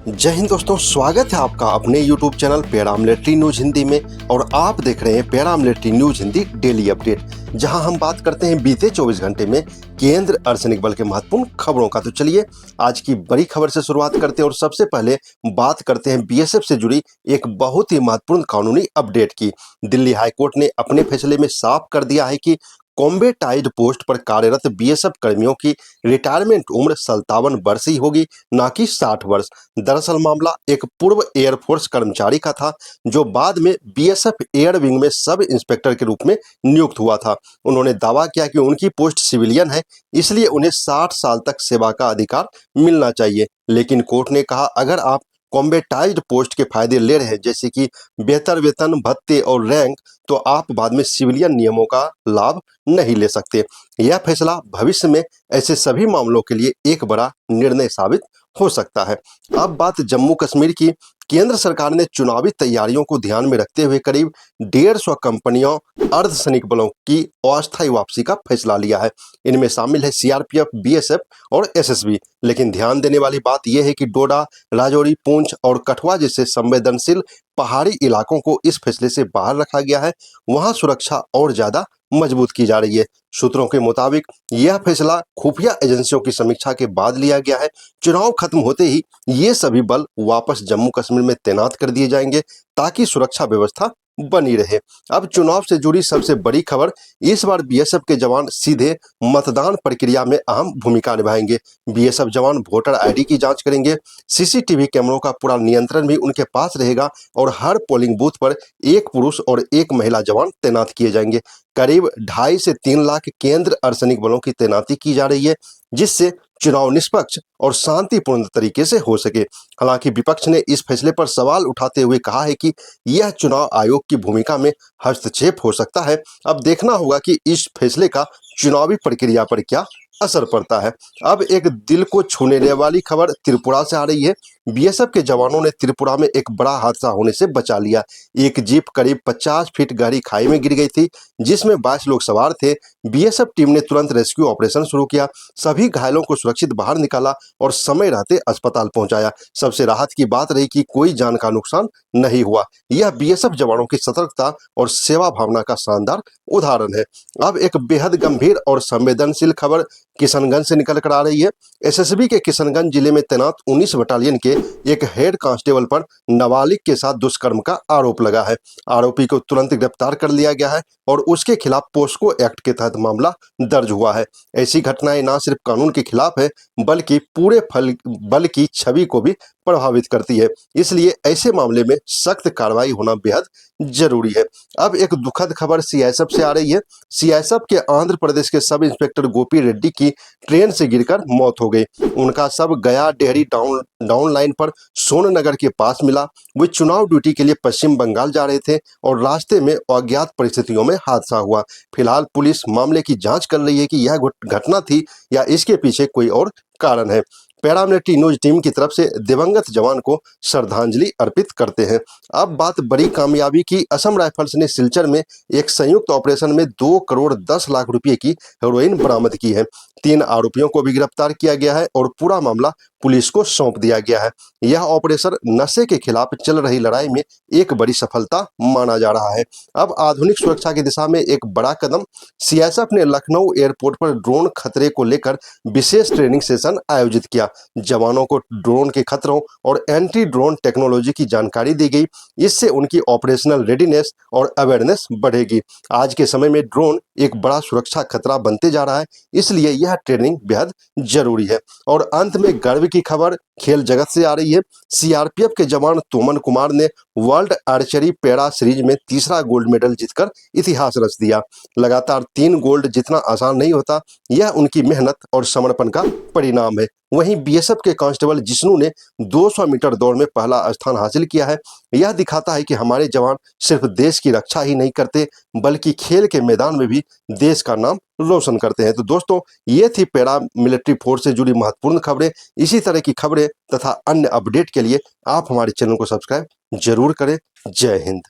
जय हिंद दोस्तों, स्वागत है आपका अपने YouTube channel para military news Hindi में। और आप देख रहे हैं para military news Hindi daily update, जहां हम बात करते हैं बीते 24 घंटे में केंद्र अर्धसैनिक बल के महत्वपूर्ण खबरों का। तो चलिए आज की बड़ी खबर से शुरुआत करते हैं और सबसे पहले बात करते हैं बीएसएफ से जुड़ी एक बहुत ही महत्वपूर्ण कानूनी अपडेट की। दिल्ली हाईकोर्ट ने अपने फैसले में साफ कर दिया है कि कॉम्बैटाइड पोस्ट पर कार्यरत बीएसएफ कर्मियों की रिटायरमेंट उम्र 57 वर्ष ही होगी, ना कि 60 वर्ष। दरअसल मामला एक पूर्व एयरफोर्स कर्मचारी का था जो बाद में बीएसएफ एयर विंग में सब इंस्पेक्टर के रूप में नियुक्त हुआ था। उन्होंने दावा किया कि उनकी पोस्ट सिविलियन है, इसलिए उन्हें 60 साल तक सेवा का अधिकार मिलना चाहिए। लेकिन कोर्ट ने कहा, अगर आप कॉम्बैटाइज्ड पोस्ट के फायदे ले रहे हैं, जैसे कि बेहतर वेतन, भत्ते और रैंक, तो आप बाद में सिविलियन नियमों का लाभ नहीं ले सकते। यह फैसला भविष्य में ऐसे सभी मामलों के लिए एक बड़ा निर्णय साबित हो सकता है। अब बात जम्मू कश्मीर की। केंद्र सरकार ने चुनावी तैयारियों को ध्यान में रखते हुए करीब 150 कंपनियों अर्धसैनिक बलों की अस्थायी वापसी का फैसला लिया है। इनमें शामिल है सीआरपीएफ, बीएसएफ और एसएसबी। लेकिन ध्यान देने वाली बात यह है कि डोडा, राजौरी, पुंछ और कठुआ जैसे संवेदनशील पहाड़ी इलाकों को इस फैसले से बाहर रखा गया है। वहां सुरक्षा और ज्यादा मजबूत की जा रही है। सूत्रों के मुताबिक यह फैसला खुफिया एजेंसियों की समीक्षा के बाद लिया गया है। चुनाव खत्म होते ही ये सभी बल वापस जम्मू कश्मीर में तैनात कर दिए जाएंगे ताकि सुरक्षा व्यवस्था बनी रहे। अब चुनाव से जुड़ी सबसे बड़ी खबर, इस बार बीएसएफ के जवान सीधे मतदान प्रक्रिया में अहम भूमिका निभाएंगे। बीएसएफ जवान वोटर आईडी की जांच करेंगे, सीसीटीवी कैमरों का पूरा नियंत्रण भी उनके पास रहेगा और हर पोलिंग बूथ पर एक पुरुष और एक महिला जवान तैनात किए जाएंगे। करीब 2.5 से 3 लाख केंद्र अर्धसैनिक बलों की तैनाती की जा रही है, जिससे चुनाव निष्पक्ष और शांतिपूर्ण तरीके से हो सके। हालांकि विपक्ष ने इस फैसले पर सवाल उठाते हुए कहा है कि यह चुनाव आयोग की भूमिका में हस्तक्षेप हो सकता है। अब देखना होगा कि इस फैसले का चुनावी प्रक्रिया पर क्या असर पड़ता है। अब एक दिल को छूने वाली खबर त्रिपुरा से आ रही है। बीएसएफ के जवानों ने त्रिपुरा में एक बड़ा हादसा होने से बचा लिया। एक जीप करीब 50 फीट गहरी खाई में गिर गई थी, जिसमें 22 लोग सवार थे। बीएसएफ टीम ने तुरंत रेस्क्यू ऑपरेशन शुरू किया, सभी घायलों को सुरक्षित बाहर निकाला और समय रहते अस्पताल पहुंचाया। सबसे राहत की बात रही कि कोई जान का नुकसान नहीं हुआ। यह बीएसएफ जवानों की सतर्कता और सेवा भावना का शानदार उदाहरण है। अब एक बेहद गंभीर और संवेदनशील खबर किशनगंज से निकल कर आ रही है। एसएसबी के किशनगंज जिले में तैनात 19 बटालियन के एक हेड कांस्टेबल पर नाबालिग के साथ दुष्कर्म का आरोप लगा है। आरोपी को तुरंत गिरफ्तार कर लिया गया है और उसके खिलाफ पोस्को एक्ट के तहत मामला दर्ज हुआ है। ऐसी घटनाएं न सिर्फ कानून के खिलाफ है, बल्कि पूरे बल की छवि को भी प्रभावित करती है। इसलिए ऐसे मामले में सख्त कार्रवाई होना बेहद जरूरी है। अब एक दुखद खबर सीआईएसएफ से आ रही है। सीआईएसएफ के आंध्र प्रदेश के सब इंस्पेक्टर गोपी रेड्डी की ट्रेन से गिरकर मौत हो गई। उनका शव गया डेहरी डाउन लाइन पर सोननगर के पास मिला। वे चुनाव ड्यूटी के लिए पश्चिम बंगाल जा रहे थे और रास्ते में अज्ञात परिस्थितियों में हादसा हुआ। फिलहाल पुलिस मामले की जांच कर रही है कि यह घटना थी या इसके पीछे कोई और कारण है। पैरामिलिट्री न्यूज टीम की तरफ से दिवंगत जवान को श्रद्धांजलि अर्पित करते हैं। अब बात बड़ी कामयाबी की। असम राइफल्स ने सिलचर में एक संयुक्त ऑपरेशन में 2 करोड़ 10 लाख रुपए की हेरोइन बरामद की है। 3 आरोपियों को भी गिरफ्तार किया गया है और पूरा मामला पुलिस को सौंप दिया गया है। यह ऑपरेशन नशे के खिलाफ चल रही लड़ाई में एक बड़ी सफलता माना जा रहा है। अब आधुनिक सुरक्षा की दिशा में एक बड़ा कदम, सीआईएसएफ ने लखनऊ एयरपोर्ट पर ड्रोन खतरे को लेकर विशेष ट्रेनिंग सेशन आयोजित किया। जवानों को ड्रोन के खतरों और एंटी ड्रोन टेक्नोलॉजी की जानकारी दी गई। इससे उनकी ऑपरेशनल रेडीनेस और अवेयरनेस बढ़ेगी। आज के समय में ड्रोन एक बड़ा सुरक्षा खतरा बनते जा रहा है, इसलिए यह ट्रेनिंग बेहद जरूरी है। और अंत में गर्व की खबर खेल जगत से आ रही है। सीआरपीएफ के जवान तोमन कुमार ने वर्ल्ड आर्चरी पैरा सीरीज में तीसरा गोल्ड मेडल जीतकर इतिहास रच दिया। लगातार 3 गोल्ड जीतना आसान नहीं होता, यह उनकी मेहनत और समर्पण का परिणाम है। वहीं बीएसएफ के कांस्टेबल जिष्णु ने 200 मीटर दौड़ में पहला स्थान हासिल किया है। यह दिखाता है कि हमारे जवान सिर्फ देश की रक्षा ही नहीं करते, बल्कि खेल के मैदान में भी देश का नाम रोशन करते हैं। तो दोस्तों, ये थी पैरा मिलिट्री फोर्स से जुड़ी महत्वपूर्ण खबरें। इसी तरह की खबरें तथा अन्य अपडेट के लिए आप हमारे चैनल को सब्सक्राइब जरूर करें। जय हिंद।